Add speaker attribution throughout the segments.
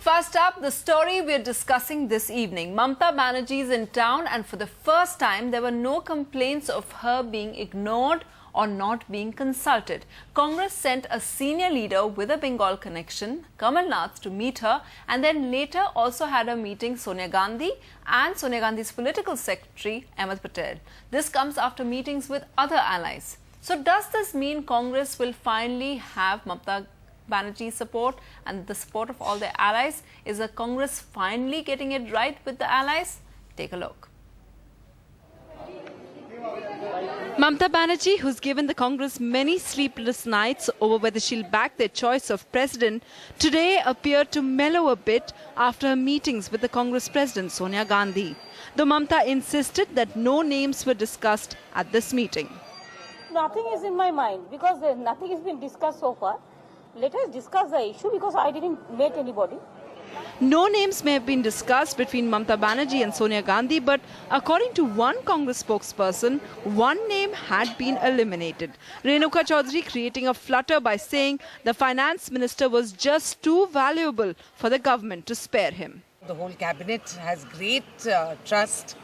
Speaker 1: First up, the story we're discussing this evening. Mamata Banerjee is in town, and for the first time, there were no complaints of her being ignored or not being consulted. Congress sent a senior leader with a Bengal connection, Kamal Nath, to meet her, and then later also had a meeting Sonia Gandhi and Sonia Gandhi's political secretary, Ahmed Patel. This comes after meetings with other allies. So does this mean Congress will finally have Mamata Banerjee's support and the support of all their allies? Is the Congress finally getting it right with the allies? Take a look. Mamata Banerjee, who's given the Congress many sleepless nights over whether she'll back their choice of president, today appeared to mellow a bit after her meetings with the Congress president Sonia Gandhi. Though Mamata insisted that no names were discussed at this meeting.
Speaker 2: Nothing is in my mind because nothing has been discussed so far. Let us discuss the issue because I didn't meet anybody.
Speaker 1: No names may have been discussed between Mamata Banerjee and Sonia Gandhi, but according to one Congress spokesperson, one name had been eliminated. Renuka Chaudhary creating a flutter by saying the finance minister was just too valuable for the government to spare him.
Speaker 3: The whole cabinet has great trust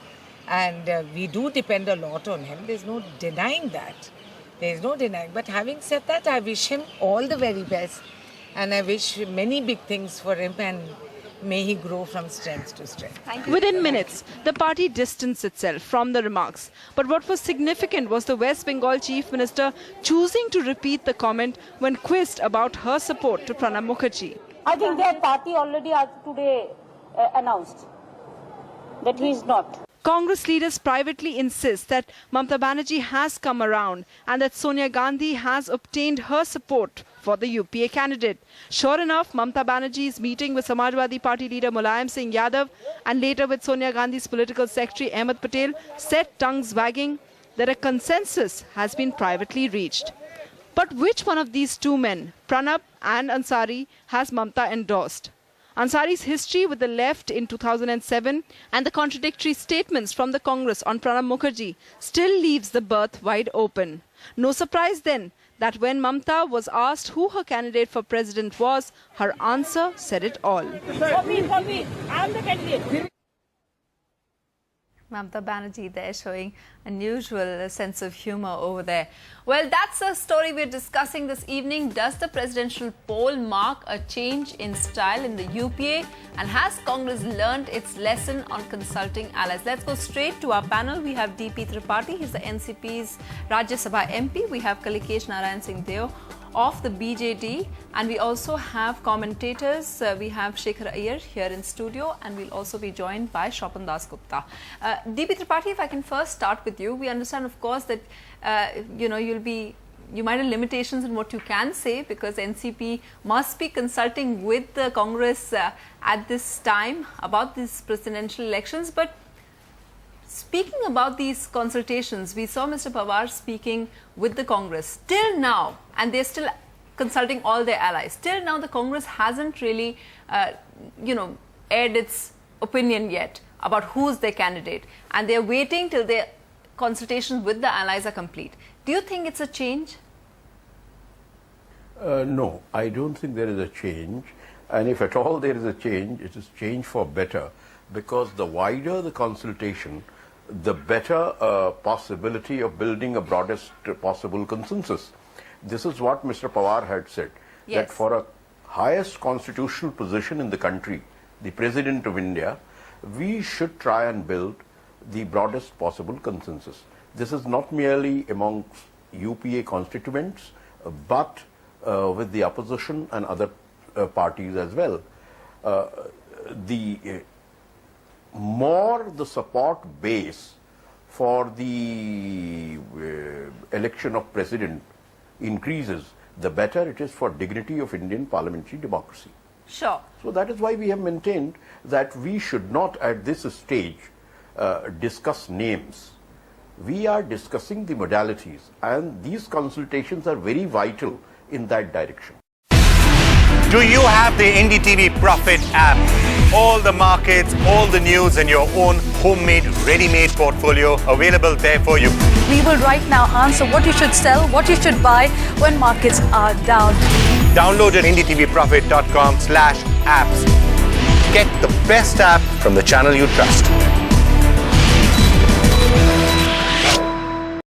Speaker 3: and we do depend a lot on him. There's no denying that. There's no denying. But having said that, I wish him all the very best. And I wish many big things for him, and may he grow from strength to strength.
Speaker 1: Within minutes, the party distanced itself from the remarks. But what was significant was the West Bengal Chief Minister choosing to repeat the comment when quizzed about her support to Pranab Mukherjee.
Speaker 2: I think their party already today announced that he is not.
Speaker 1: Congress leaders privately insist that Mamata Banerjee has come around and that Sonia Gandhi has obtained her support for the UPA candidate. Sure enough, Mamata Banerjee's meeting with Samajwadi Party leader Mulayam Singh Yadav and later with Sonia Gandhi's political secretary Ahmed Patel set tongues wagging that a consensus has been privately reached. But which one of these two men, Pranab and Ansari, has Mamata endorsed? Ansari's history with the left in 2007 and the contradictory statements from the Congress on Pranab Mukherjee still leaves the berth wide open. No surprise then that when Mamata was asked who her candidate for president was, her answer said it all.
Speaker 2: For me, I am the candidate.
Speaker 1: Mamata Banerjee there showing unusual sense of humor over there. Well, that's a story we're discussing this evening. Does the presidential poll mark a change in style in the UPA? And has Congress learned its lesson on consulting allies? Let's go straight to our panel. We have DP Tripathi, he's the NCP's Rajya Sabha MP. We have Kalikesh Narayan Singh Deo of the BJD, and we also have commentators. We have Shekhar Iyer here in studio, and we'll also be joined by Shopan Das Gupta. DP Tripathi, if I can first start with you. We understand, of course, that you might have limitations in what you can say because NCP must be consulting with the Congress at this time about these presidential elections. But speaking about these consultations, we saw Mr. Pawar speaking with the Congress. Till now, and they're still consulting all their allies, till now the Congress hasn't really, aired its opinion yet about who's their candidate. And they're waiting till their consultations with the allies are complete. Do you think it's a change?
Speaker 4: No, I don't think there is a change. And if at all there is a change, it is change for better. Because the wider the consultation, the better possibility of building a broadest possible consensus. This is what Mr. Pawar had said,
Speaker 1: yes,
Speaker 4: that for a highest constitutional position in the country, the President of India, we should try and build the broadest possible consensus. This is not merely amongst UPA constituents, but with the opposition and other parties as well. More the support base for the election of president increases, the better it is for dignity of Indian parliamentary democracy.
Speaker 1: Sure.
Speaker 4: So that is why we have maintained that we should not at this stage discuss names. We are discussing the modalities, and these consultations are very vital in that direction.
Speaker 5: Do you have the NDTV Profit app? All the markets, all the news and your own homemade, ready-made portfolio available there for you.
Speaker 6: We will right now answer what you should sell, what you should buy when markets are down.
Speaker 5: Download at ndtvprofit.com/apps. Get the best app from the channel you trust.